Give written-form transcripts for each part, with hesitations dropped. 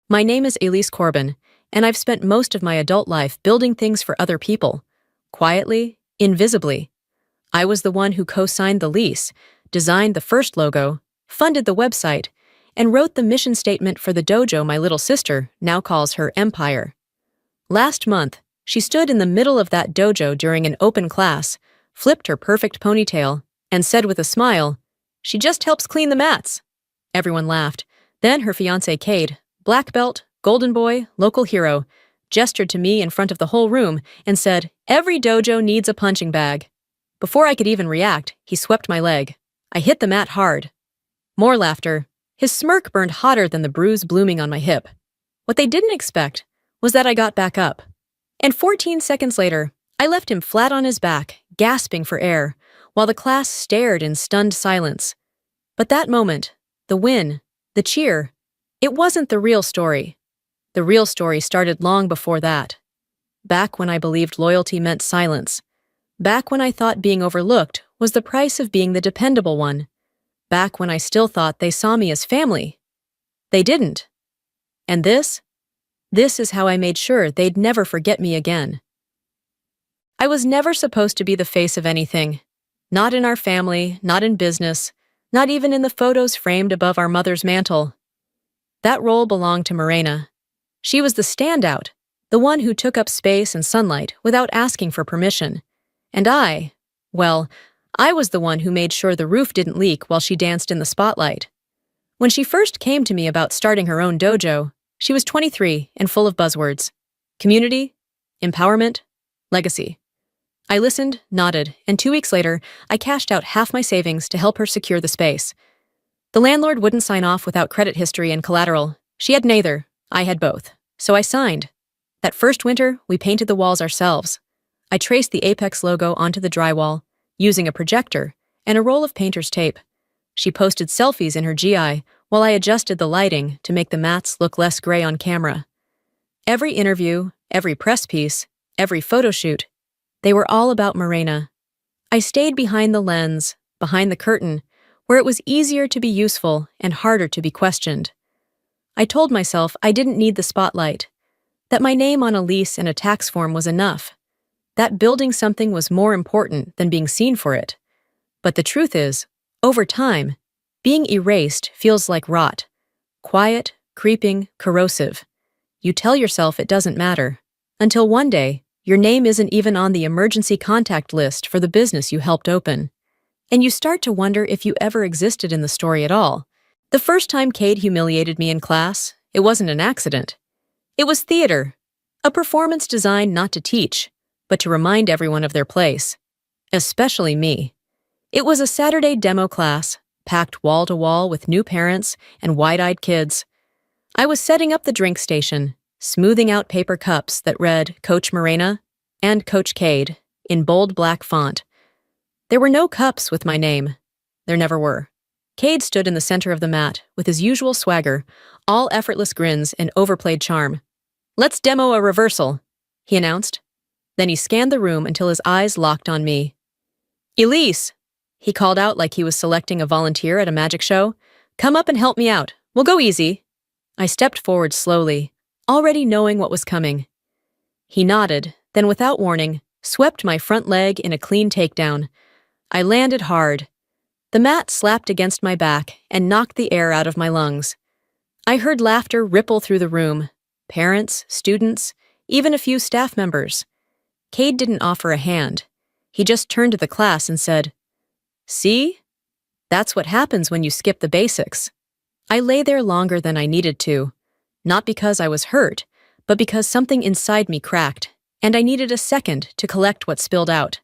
My name is Ilyse Corbin, and I've spent most of my adult life building things for other people. Quietly, invisibly. I was the one who co-signed the lease, designed the first logo, funded the website, and wrote the mission statement for the dojo my little sister now calls her empire. Last month, she stood in the middle of that dojo during an open class, flipped her perfect ponytail, and said with a smile, "She just helps clean the mats." Everyone laughed. Then her fiancé Cade, black belt, golden boy, local hero, gestured to me in front of the whole room and said, "Every dojo needs a punching bag." Before I could even react, he swept my leg. I hit the mat hard. More laughter. His smirk burned hotter than the bruise blooming on my hip. What they didn't expect was that I got back up. And 14 seconds later, I left him flat on his back, gasping for air, while the class stared in stunned silence. But that moment, the win, the cheer, it wasn't the real story. The real story started long before that. Back when I believed loyalty meant silence. Back when I thought being overlooked was the price of being the dependable one. Back when I still thought they saw me as family. They didn't. And this is how I made sure they'd never forget me again. I was never supposed to be the face of anything. Not in our family, not in business, not even in the photos framed above our mother's mantle. That role belonged to Morena. She was the standout, the one who took up space and sunlight without asking for permission. And I was the one who made sure the roof didn't leak while she danced in the spotlight. When she first came to me about starting her own dojo, she was 23 and full of buzzwords. Community, empowerment, legacy. I listened, nodded, and 2 weeks later, I cashed out half my savings to help her secure the space. The landlord wouldn't sign off without credit history and collateral. She had neither. I had both. So I signed. That first winter, we painted the walls ourselves. I traced the Apex logo onto the drywall, using a projector and a roll of painter's tape. She posted selfies in her GI while I adjusted the lighting to make the mats look less gray on camera. Every interview, every press piece, every photo shoot, they were all about Morena. I stayed behind the lens, behind the curtain, where it was easier to be useful and harder to be questioned. I told myself I didn't need the spotlight, that my name on a lease and a tax form was enough, that building something was more important than being seen for it. But the truth is, over time, being erased feels like rot. Quiet, creeping, corrosive. You tell yourself it doesn't matter, until one day, your name isn't even on the emergency contact list for the business you helped open. And you start to wonder if you ever existed in the story at all. The first time Cade humiliated me in class, it wasn't an accident. It was theater, a performance designed not to teach, but to remind everyone of their place. Especially me. It was a Saturday demo class, packed wall to wall with new parents and wide-eyed kids. I was setting up the drink station, smoothing out paper cups that read Coach Morena and Coach Cade in bold black font. There were no cups with my name. There never were. Cade stood in the center of the mat with his usual swagger, all effortless grins and overplayed charm. "Let's demo a reversal," he announced. Then he scanned the room until his eyes locked on me. "Ilyse," he called out like he was selecting a volunteer at a magic show. "Come up and help me out. We'll go easy." I stepped forward slowly, already knowing what was coming. He nodded, then without warning, swept my front leg in a clean takedown. I landed hard. The mat slapped against my back and knocked the air out of my lungs. I heard laughter ripple through the room. Parents, students, even a few staff members. Cade didn't offer a hand. He just turned to the class and said, "See? That's what happens when you skip the basics." I lay there longer than I needed to, not because I was hurt, but because something inside me cracked, and I needed a second to collect what spilled out.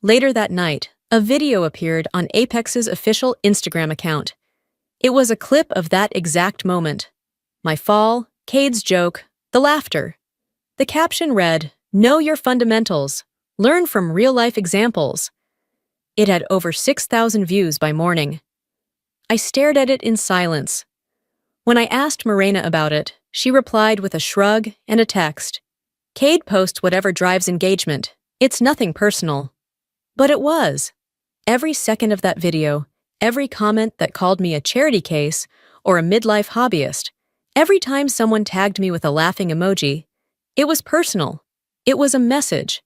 Later that night, a video appeared on Apex's official Instagram account. It was a clip of that exact moment. My fall, Cade's joke, the laughter. The caption read, "Know your fundamentals. Learn from real-life examples." It had over 6,000 views by morning. I stared at it in silence. When I asked Morena about it, she replied with a shrug and a text. "Cade posts whatever drives engagement. It's nothing personal." But it was. Every second of that video, every comment that called me a charity case or a midlife hobbyist, Every time someone tagged me with a laughing emoji, it was personal. It was a message.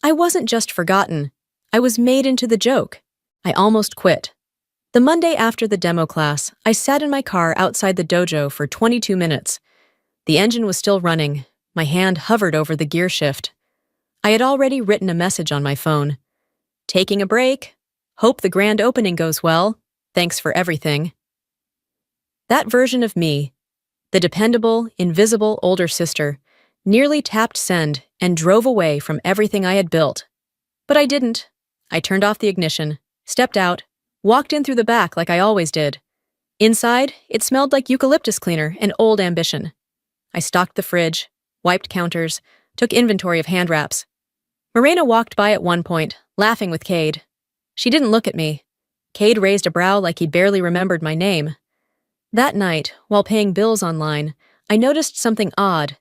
I wasn't just forgotten. I was made into the joke. I almost quit. The Monday after the demo class, I sat in my car outside the dojo for 22 minutes. The engine was still running. My hand hovered over the gear shift. I had already written a message on my phone. Taking a break. Hope the grand opening goes well. Thanks for everything. That version of me, the dependable, invisible older sister, nearly tapped send and drove away from everything I had built. But I didn't. I turned off the ignition, stepped out, walked in through the back like I always did. Inside, it smelled like eucalyptus cleaner and old ambition. I stocked the fridge, wiped counters, took inventory of hand wraps. Morena walked by at one point, laughing with Cade. She didn't look at me. Cade raised a brow like he barely remembered my name. That night, while paying bills online, I noticed something odd.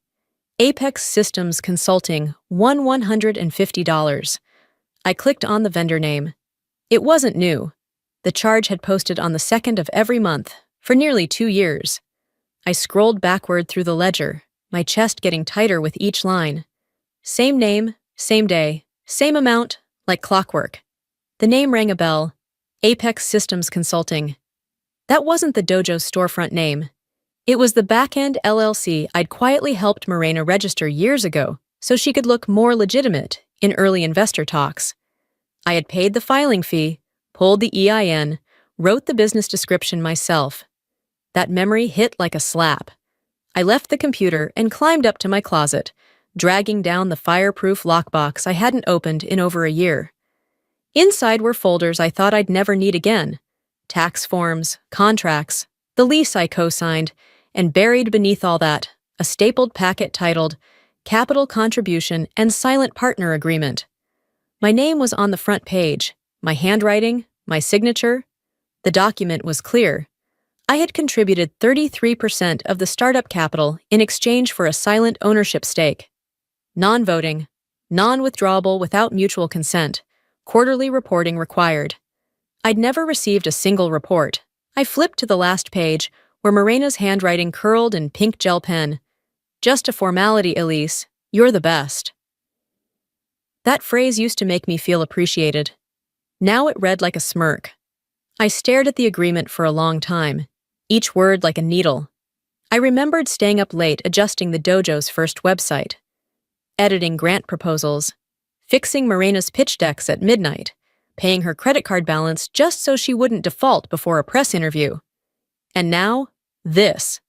Apex Systems Consulting won $150. I clicked on the vendor name. It wasn't new. The charge had posted on the 2nd of every month, for nearly 2 years. I scrolled backward through the ledger, my chest getting tighter with each line. Same name, same day, same amount, like clockwork. The name rang a bell. Apex Systems Consulting. That wasn't the dojo's storefront name. It was the back-end LLC I'd quietly helped Morena register years ago so she could look more legitimate in early investor talks. I had paid the filing fee, pulled the EIN, wrote the business description myself. That memory hit like a slap. I left the computer and climbed up to my closet, dragging down the fireproof lockbox I hadn't opened in over a year. Inside were folders I thought I'd never need again. Tax forms, contracts, the lease I co-signed, and buried beneath all that, a stapled packet titled Capital Contribution and Silent Partner Agreement. My name was on the front page, my handwriting, my signature. The document was clear. I had contributed 33% of the startup capital in exchange for a silent ownership stake. Non-voting, non-withdrawable without mutual consent, quarterly reporting required. I'd never received a single report. I flipped to the last page, where Morena's handwriting curled in pink gel pen. Just a formality, Ilyse. You're the best. That phrase used to make me feel appreciated. Now it read like a smirk. I stared at the agreement for a long time, each word like a needle. I remembered staying up late adjusting the dojo's first website, editing grant proposals, fixing Morena's pitch decks at midnight, paying her credit card balance just so she wouldn't default before a press interview. And now, this.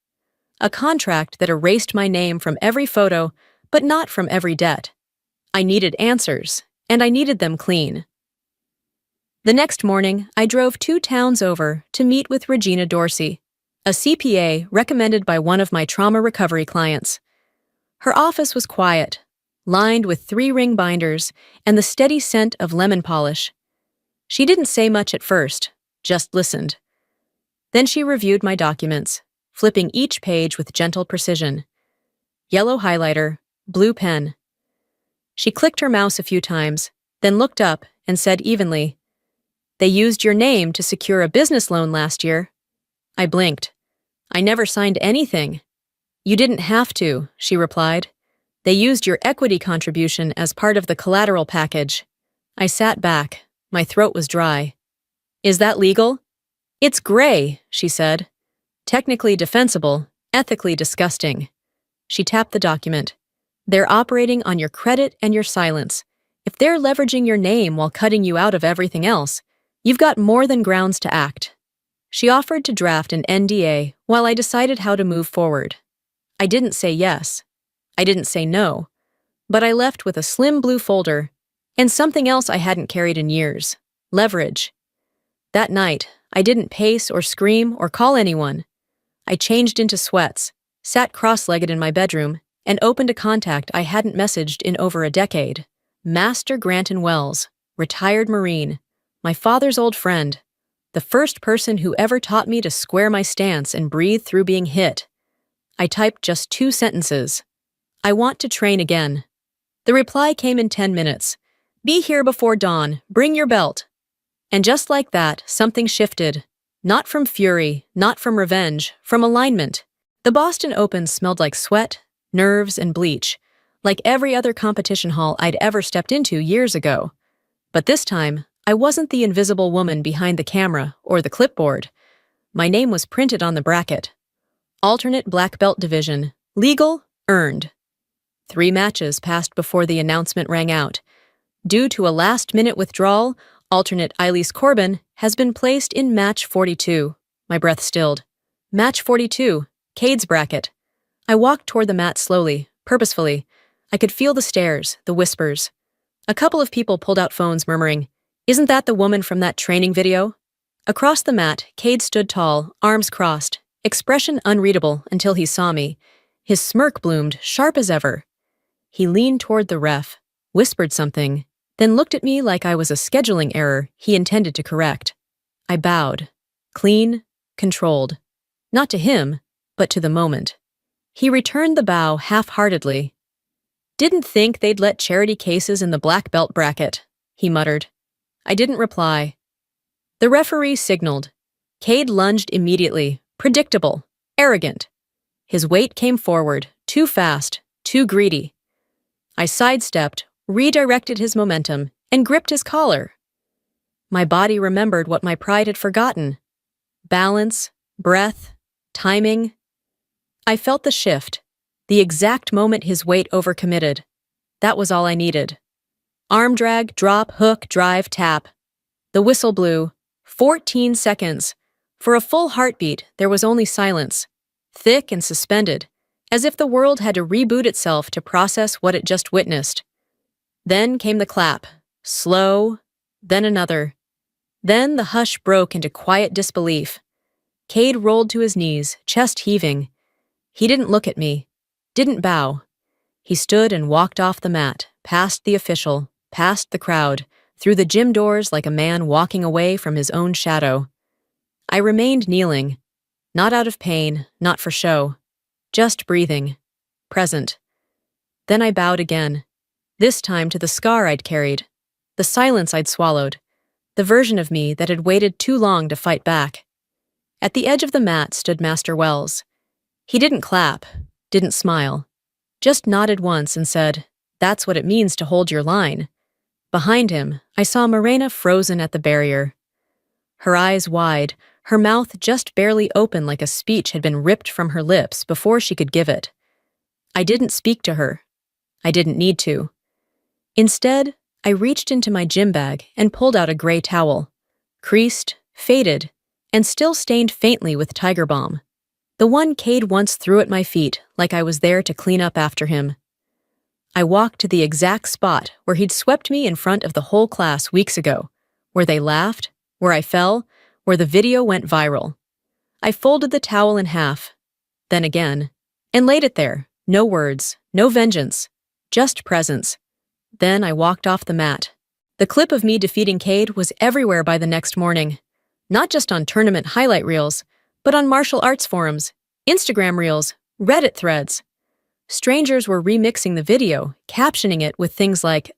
A contract that erased my name from every photo, but not from every debt. I needed answers, and I needed them clean. The next morning, I drove 2 towns over to meet with Regina Dorsey, a CPA recommended by one of my trauma recovery clients. Her office was quiet, lined with 3-ring binders and the steady scent of lemon polish. She didn't say much at first, just listened. Then she reviewed my documents, flipping each page with gentle precision. Yellow highlighter, blue pen. She clicked her mouse a few times, then looked up and said evenly, "They used your name to secure a business loan last year." I blinked. "I never signed anything." "You didn't have to," she replied. "They used your equity contribution as part of the collateral package." I sat back. My throat was dry. "Is that legal?" "It's gray," she said. "Technically defensible, ethically disgusting." She tapped the document. "They're operating on your credit and your silence. If they're leveraging your name while cutting you out of everything else, you've got more than grounds to act." She offered to draft an NDA while I decided how to move forward. I didn't say yes. I didn't say no. But I left with a slim blue folder and something else I hadn't carried in years: leverage. That night, I didn't pace or scream or call anyone. I changed into sweats, sat cross-legged in my bedroom, and opened a contact I hadn't messaged in over a decade. Master Granton Wells, retired Marine, my father's old friend, the first person who ever taught me to square my stance and breathe through being hit. I typed just 2 sentences. "I want to train again." The reply came in 10 minutes. "Be here before dawn, bring your belt." And just like that, something shifted. Not from fury, not from revenge, from alignment. The Boston Open smelled like sweat, nerves, and bleach, like every other competition hall I'd ever stepped into years ago. But this time, I wasn't the invisible woman behind the camera or the clipboard. My name was printed on the bracket. Alternate black belt division, legal, earned. 3 matches passed before the announcement rang out. Due to a last-minute withdrawal, alternate Ilyse Corbin has been placed in match 42. My breath stilled. Match 42, Cade's bracket. I walked toward the mat slowly, purposefully. I could feel the stares, the whispers. A couple of people pulled out phones murmuring, "Isn't that the woman from that training video?" Across the mat, Cade stood tall, arms crossed, expression unreadable until he saw me. His smirk bloomed, sharp as ever. He leaned toward the ref, whispered something, then looked at me like I was a scheduling error he intended to correct. I bowed, clean, controlled. Not to him, but to the moment. He returned the bow half-heartedly. "Didn't think they'd let charity cases in the black belt bracket," he muttered. I didn't reply. The referee signaled. Cade lunged immediately, predictable, arrogant. His weight came forward, too fast, too greedy. I sidestepped, redirected his momentum, and gripped his collar. My body remembered what my pride had forgotten. Balance, breath, timing. I felt the shift, the exact moment his weight overcommitted. That was all I needed. Arm drag, drop, hook, drive, tap. The whistle blew. 14 seconds. For a full heartbeat, there was only silence, thick and suspended, as if the world had to reboot itself to process what it just witnessed. Then came the clap, slow, then another. Then the hush broke into quiet disbelief. Cade rolled to his knees, chest heaving. He didn't look at me, didn't bow. He stood and walked off the mat, past the official, past the crowd, through the gym doors like a man walking away from his own shadow. I remained kneeling, not out of pain, not for show, just breathing, present. Then I bowed again, this time to the scar I'd carried, the silence I'd swallowed, the version of me that had waited too long to fight back. At the edge of the mat stood Master Wells. He didn't clap, didn't smile, just nodded once and said, "That's what it means to hold your line." Behind him, I saw Morena frozen at the barrier. Her eyes wide, her mouth just barely open like a speech had been ripped from her lips before she could give it. I didn't speak to her. I didn't need to. Instead, I reached into my gym bag and pulled out a gray towel, creased, faded, and still stained faintly with Tiger Balm. The one Cade once threw at my feet like I was there to clean up after him. I walked to the exact spot where he'd swept me in front of the whole class weeks ago, where they laughed, where I fell, where the video went viral. I folded the towel in half, then again, and laid it there, no words, no vengeance, just presence. Then I walked off the mat. The clip of me defeating Cade was everywhere by the next morning, not just on tournament highlight reels, but on martial arts forums, Instagram reels, Reddit threads. Strangers were remixing the video, captioning it with things like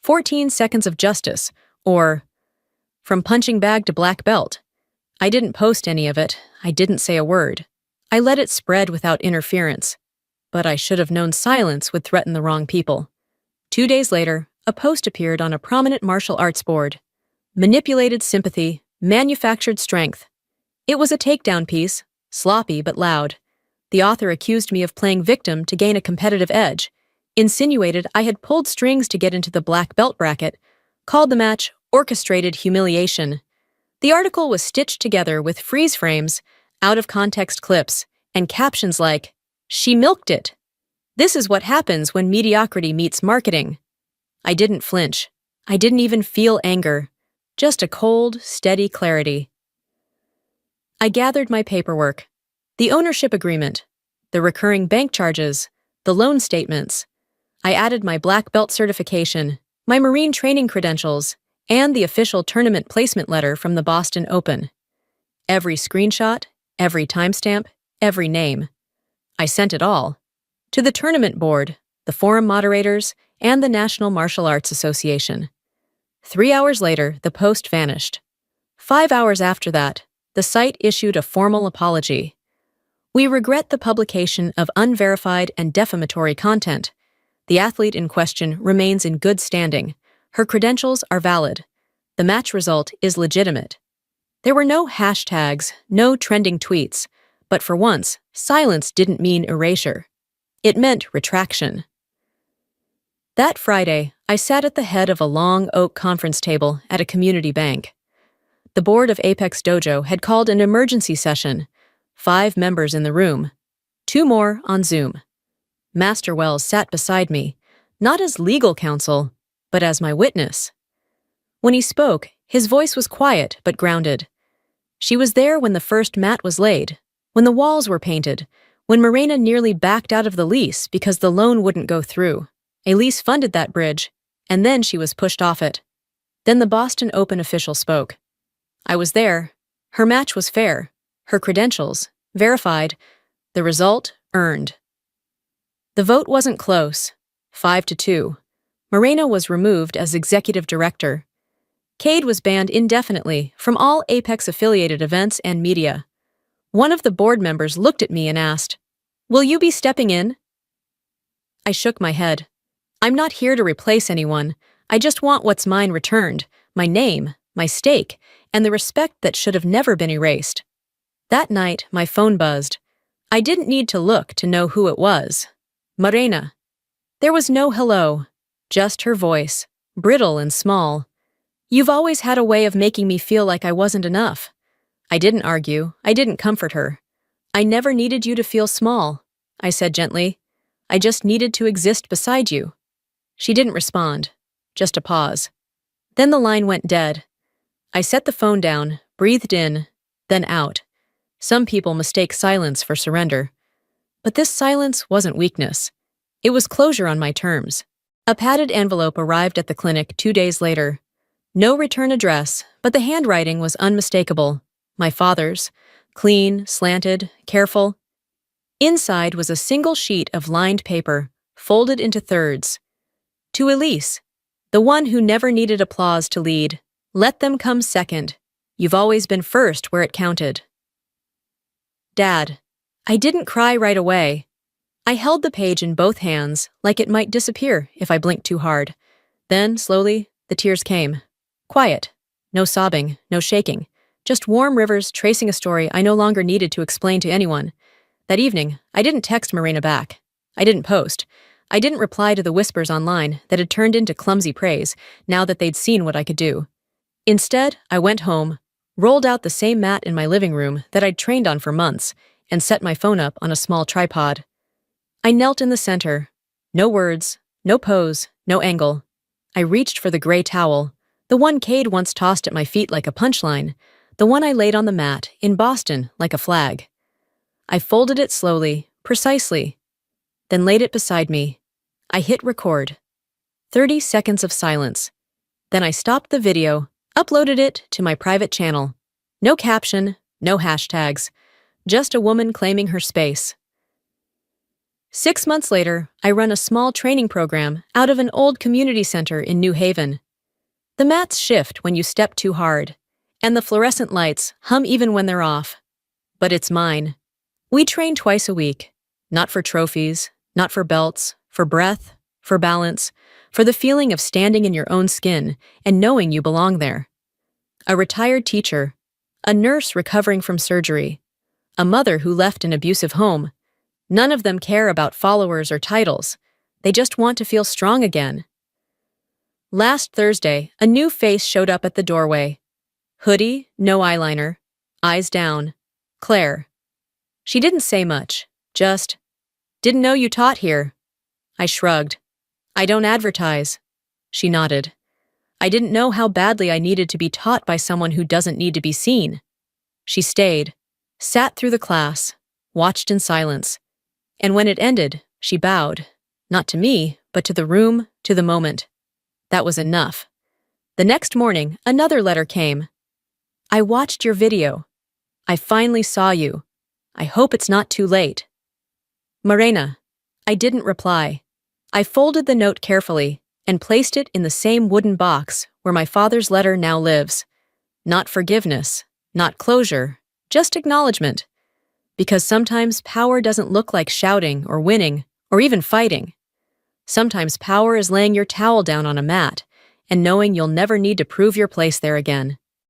14 seconds of justice, or from punching bag to black belt. I didn't post any of it. I didn't say a word. I let it spread without interference. But I should have known silence would threaten the wrong people. 2 days later, a post appeared on a prominent martial arts board. Manipulated sympathy, manufactured strength. It was a takedown piece, sloppy but loud. The author accused me of playing victim to gain a competitive edge, insinuated I had pulled strings to get into the black belt bracket, called the match orchestrated humiliation. The article was stitched together with freeze frames, out-of-context clips, and captions like, "She milked it. This is what happens when mediocrity meets marketing." I didn't flinch. I didn't even feel anger. Just a cold, steady clarity. I gathered my paperwork. The ownership agreement, the recurring bank charges, the loan statements. I added my black belt certification, my Marine training credentials, and the official tournament placement letter from the Boston Open. Every screenshot, every timestamp, every name. I sent it all. To the tournament board, the forum moderators, and the National Martial Arts Association. 3 hours later, the post vanished. 5 hours after that, the site issued a formal apology. We regret the publication of unverified and defamatory content. The athlete in question remains in good standing. Her credentials are valid. The match result is legitimate. There were no hashtags, no trending tweets, but for once, silence didn't mean erasure. It meant retraction. That Friday, I sat at the head of a long oak conference table at a community bank. The board of Apex Dojo had called an emergency session. 5 members in the room, 2 more on Zoom. Master Wells sat beside me, not as legal counsel, but as my witness. When he spoke, his voice was quiet but grounded. She was there when the first mat was laid, when the walls were painted, when Morena nearly backed out of the lease because the loan wouldn't go through. A lease funded that bridge, and then she was pushed off it. Then the Boston Open official spoke. I was there. Her match was fair. Her credentials, verified. The result, earned. The vote wasn't close. 5-2. Morena was removed as executive director. Cade was banned indefinitely from all Apex-affiliated events and media. One of the board members looked at me and asked, "Will you be stepping in?" I shook my head. I'm not here to replace anyone. I just want what's mine returned, my name, my stake, and the respect that should have never been erased. That night, my phone buzzed. I didn't need to look to know who it was. Morena. There was no hello, just her voice, brittle and small. You've always had a way of making me feel like I wasn't enough. I didn't argue. I didn't comfort her. I never needed you to feel small, I said gently. I just needed to exist beside you. She didn't respond, just a pause. Then the line went dead. I set the phone down, breathed in, then out. Some people mistake silence for surrender. But this silence wasn't weakness. It was closure on my terms. A padded envelope arrived at the clinic 2 days later. No return address, but the handwriting was unmistakable. My father's, clean, slanted, careful. Inside was a single sheet of lined paper, folded into thirds. To Ilyse, the one who never needed applause to lead. Let them come second. You've always been first where it counted. Dad. I didn't cry right away. I held the page in both hands, like it might disappear if I blinked too hard. Then, slowly, the tears came. Quiet. No sobbing, no shaking. Just warm rivers tracing a story I no longer needed to explain to anyone. That evening, I didn't text Morena back. I didn't post. I didn't reply to the whispers online that had turned into clumsy praise now that they'd seen what I could do. Instead, I went home, rolled out the same mat in my living room that I'd trained on for months, and set my phone up on a small tripod. I knelt in the center. No words, no pose, no angle. I reached for the gray towel, the one Cade once tossed at my feet like a punchline, the one I laid on the mat in Boston like a flag. I folded it slowly, precisely, then laid it beside me. I hit record. 30 seconds of silence. Then I stopped the video, uploaded it to my private channel. No caption, no hashtags, just a woman claiming her space. 6 months later, I run a small training program out of an old community center in New Haven. The mats shift when you step too hard, and the fluorescent lights hum even when they're off. But it's mine. We train twice a week, not for trophies, not for belts, for breath, for balance, for the feeling of standing in your own skin and knowing you belong there. A retired teacher, a nurse recovering from surgery, a mother who left an abusive home. None of them care about followers or titles. They just want to feel strong again. Last Thursday, a new face showed up at the doorway. Hoodie, no eyeliner, eyes down. Claire. She didn't say much, just, "Didn't know you taught here." I shrugged. "I don't advertise." She nodded. "I didn't know how badly I needed to be taught by someone who doesn't need to be seen." She stayed, sat through the class, watched in silence. And when it ended, she bowed, not to me, but to the room, to the moment. That was enough. The next morning, another letter came. "I watched your video. I finally saw you. I hope it's not too late." Morena. I didn't reply. I folded the note carefully and placed it in the same wooden box where my father's letter now lives. Not forgiveness, not closure, just acknowledgement. Because sometimes power doesn't look like shouting or winning or even fighting. Sometimes power is laying your towel down on a mat and knowing you'll never need to prove your place there again.